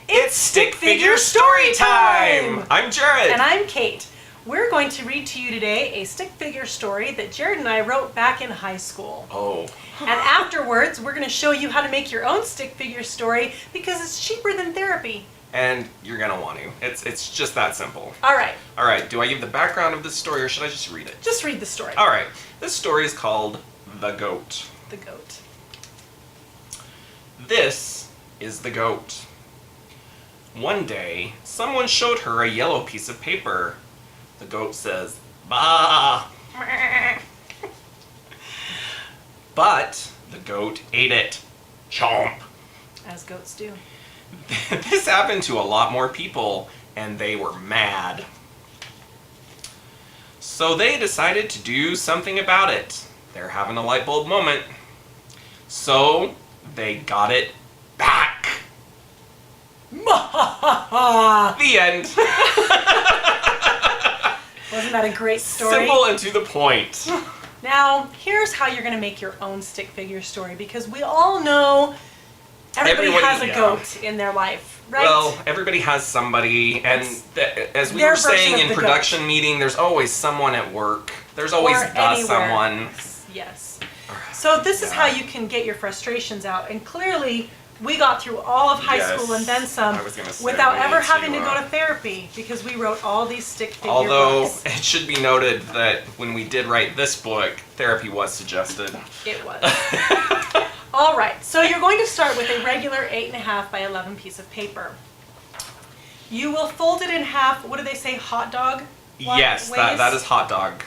It's Stick Figure Story Time! I'm Jared. And I'm Kate. We're going to read to you today a stick figure story that Jared and I wrote back in high school. Oh. And afterwards, we're going to show you how to make your own stick figure story because it's cheaper than therapy. And you're gonna want to. It's just that simple. Alright. Alright, do I give the background of this story or should I just read it? Just read the story. Alright, this story is called The Goat. The goat. This is the goat. One day, someone showed her a yellow piece of paper. The goat says, "Bah!" But the goat ate it. Chomp! As goats do. This happened to a lot more people, and they were mad. So they decided to do something about it. They're having a light bulb moment. So they got it back. The end. Wasn't that a great story? Simple and to the point. Now, here's how you're going to make your own stick figure story, because we all know everybody has a goat in their life, right? Well, everybody has somebody, and as we their were saying version in of the production meeting, there's always someone at work. There's always Or anywhere. someone. Yes. So this is how you can get your frustrations out, and clearly we got through all of high school and then some I was gonna say, without we ever need having to to, go to therapy because we wrote all these stick figure Although, books. it should be noted that when we did write this book, therapy was suggested. It was. All right, so you're going to start with a regular 8.5 by 11 piece of paper. You will fold it in half. What do they say, hot dog? Yes, ways? that is hot dog.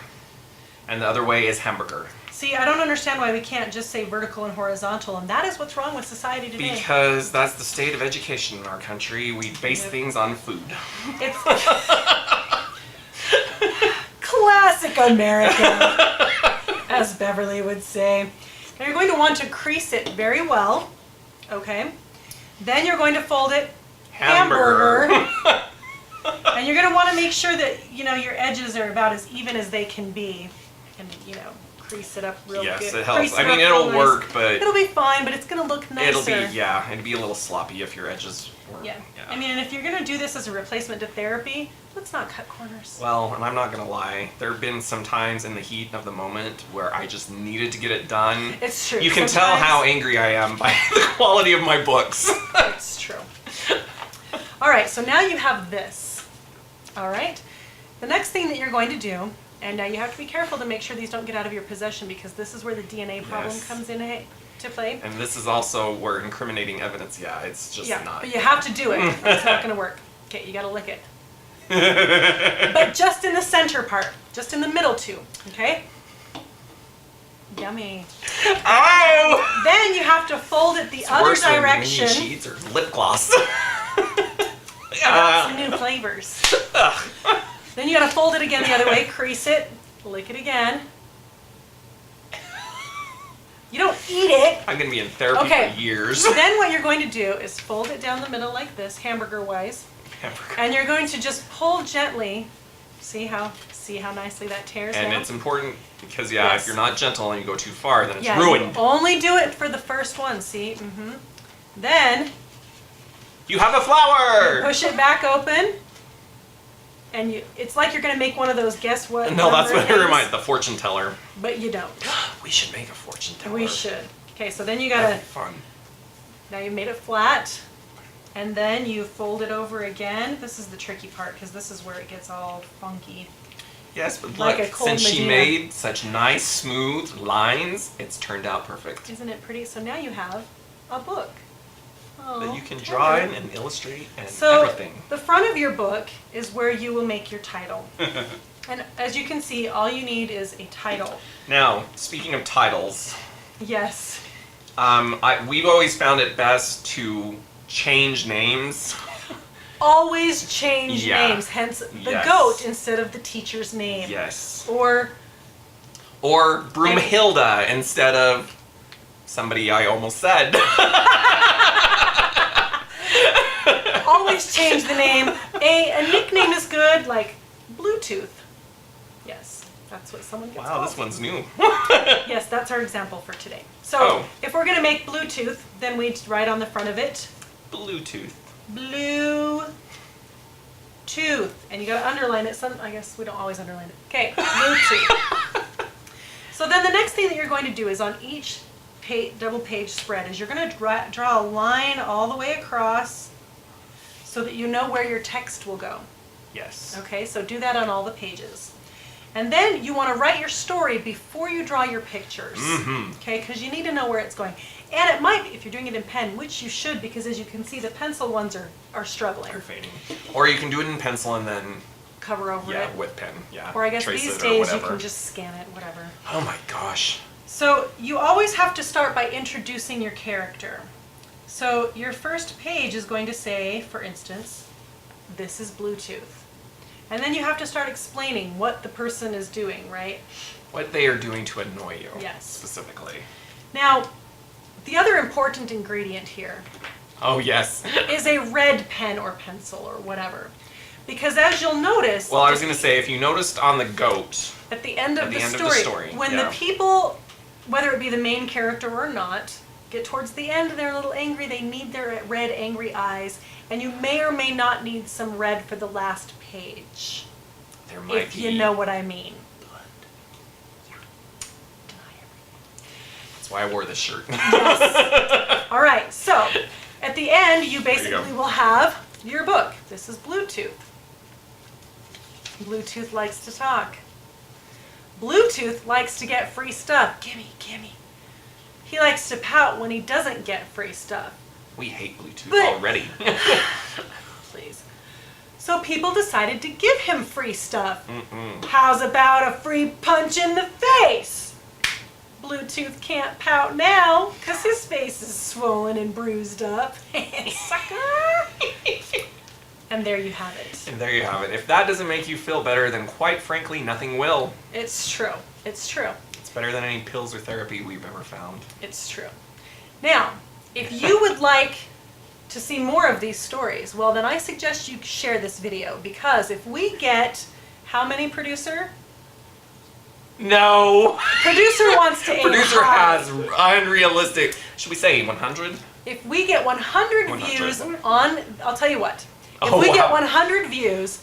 And the other way is hamburger. See, I don't understand why we can't just say vertical and horizontal, and that is what's wrong with society today. Because that's the state of education in our country. We base things on food. It's classic American, as Beverly would say. Now you're going to want to crease it very well, okay? Then you're going to fold it hamburger. And you're going to want to make sure that, your edges are about as even as they can be. And, crease it up real good. Yes, it helps. Crease I it mean, up it'll real nice. work, but It'll be fine, but it's going to look nicer. it'd be a little sloppy if your edges were. Yeah. I mean, and if you're going to do this as a replacement to therapy, let's not cut corners. Well, and I'm not gonna lie, there have been some times in the heat of the moment where I just needed to get it done. It's true. You can tell how angry I am by the quality of my books. It's true. All right, so now you have this. All right. The next thing that you're going to do, and now you have to be careful to make sure these don't get out of your possession because this is where the DNA problem Yes. comes in to play. And this is also where incriminating evidence, it's just not. But you have to do it. Or it's not going to work. Okay, you got to lick it. But just in the center part, just in the middle too. Okay. Yummy. Oh! Then you have to fold it the It's other worse than direction. mini cheats or lip gloss. Some new flavors. Then you gotta fold it again the other way, crease it, lick it again. You don't eat it. I'm gonna be in therapy Okay. for years. Then what you're going to do is fold it down the middle like this, hamburger-wise, and you're going to just pull gently. See how nicely that tears And down? it's important because Yes. if you're not gentle and you go too far, then it's Yeah, ruined. you only do it for the first one. See? Then You have a flower. push it back open. And it's like you're going to make one of those guess what No, that's number what it things, reminds the fortune teller. but you don't. We should make a fortune teller. We should. Okay, so then you That'd gotta, be fun. now you made it flat, and then you fold it over again. This is the tricky part, because this is where it gets all funky. Yes, but Like look, a cold since she Medina. made such nice, smooth lines, it's turned out perfect. Isn't it pretty? So now you have a book. Oh, That you can draw in and illustrate and So everything. the front of your book is where you will make your title. And as you can see, all you need is a title. Now, speaking of titles, Yes. we've always found it best to change names. Always change Yeah. names, hence the Yes. goat instead of the teacher's name. Yes. Or Or Broomhilda instead of somebody I almost said. always change the name. A nickname is good, like Bluetooth. Yes, that's what someone gets Wow, called. this one's new. Yes, that's our example for today. So Oh. if we're going to make Bluetooth, then we'd write on the front of it Bluetooth. Blue tooth. And you gotta underline it. I guess we don't always underline it. Okay, blue tooth. So then the next thing that you're going to do is on each double page spread is you're going to draw a line all the way across so that you know where your text will go. Yes. Okay, so do that on all the pages. And then you want to write your story before you draw your pictures. Mm-hmm. Okay, because you need to know where it's going. And it might be, if you're doing it in pen, which you should, because as you can see, the pencil ones are struggling. They're fading. Or you can do it in pencil and then, Cover over it. with pen. Yeah. Or I guess trace these it or days you whatever. can just scan it, whatever. Oh my gosh. So you always have to start by introducing your character. So your first page is going to say, for instance, this is Bluetooth. And then you have to start explaining what the person is doing, right? What they are doing to annoy you. Yes. Specifically. Now, the other important ingredient here Oh yes. is a red pen or pencil or whatever. Because as you'll notice, Well, I was going to say, if you noticed on the goat, at the end of, At the, the end of story, the story, when yeah. the people, whether it be the main character or not, get towards the end, they're a little angry, they need their red angry eyes, and you may or may not need some red for the last page, there might if be... you know what I mean. blood. Yeah. Deny everything. That's why I wore this shirt. Yes. All right, so at the end, you you basically go. will have your book. This is Bluetooth. Bluetooth likes to talk. Bluetooth likes to get free stuff. Gimme, gimme. He likes to pout when he doesn't get free stuff. We hate Bluetooth But- already. Please. So people decided to give him free stuff. Mm-mm. How's about a free punch in the face? Bluetooth can't pout now because his face is swollen and bruised up. Sucker! And there you have it. And there you have it. If that doesn't make you feel better, then quite frankly, nothing will. It's true. It's true. It's better than any pills or therapy we've ever found. It's true. Now, if you would like to see more of these stories, well, then I suggest you share this video, because if we get, how many, producer? No! Producer wants to aim Producer high. has unrealistic... Should we say 100? If we get 100 100. views on, I'll tell you what. If Oh, we get wow. 100 views,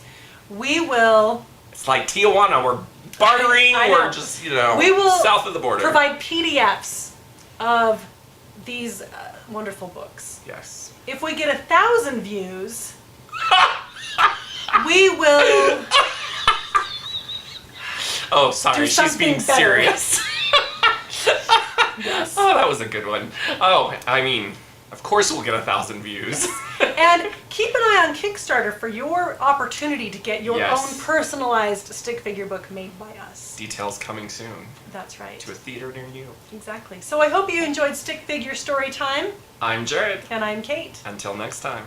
we will It's like Tijuana. We're bartering. I know. We're just, we will south of the border. provide PDFs of these wonderful books. Yes. If we get 1,000 views, we will Oh, sorry. do She's something being better. serious. Yes. Oh, that was a good one. Oh, I mean, of course we'll get 1,000 views. And keep an eye on Kickstarter for your opportunity to get your Yes. own personalized stick figure book made by us. Details coming soon That's right. to a theater near you. Exactly. So I hope you enjoyed Stick Figure Story Time, I'm Jared. and I'm Kate. Until next time.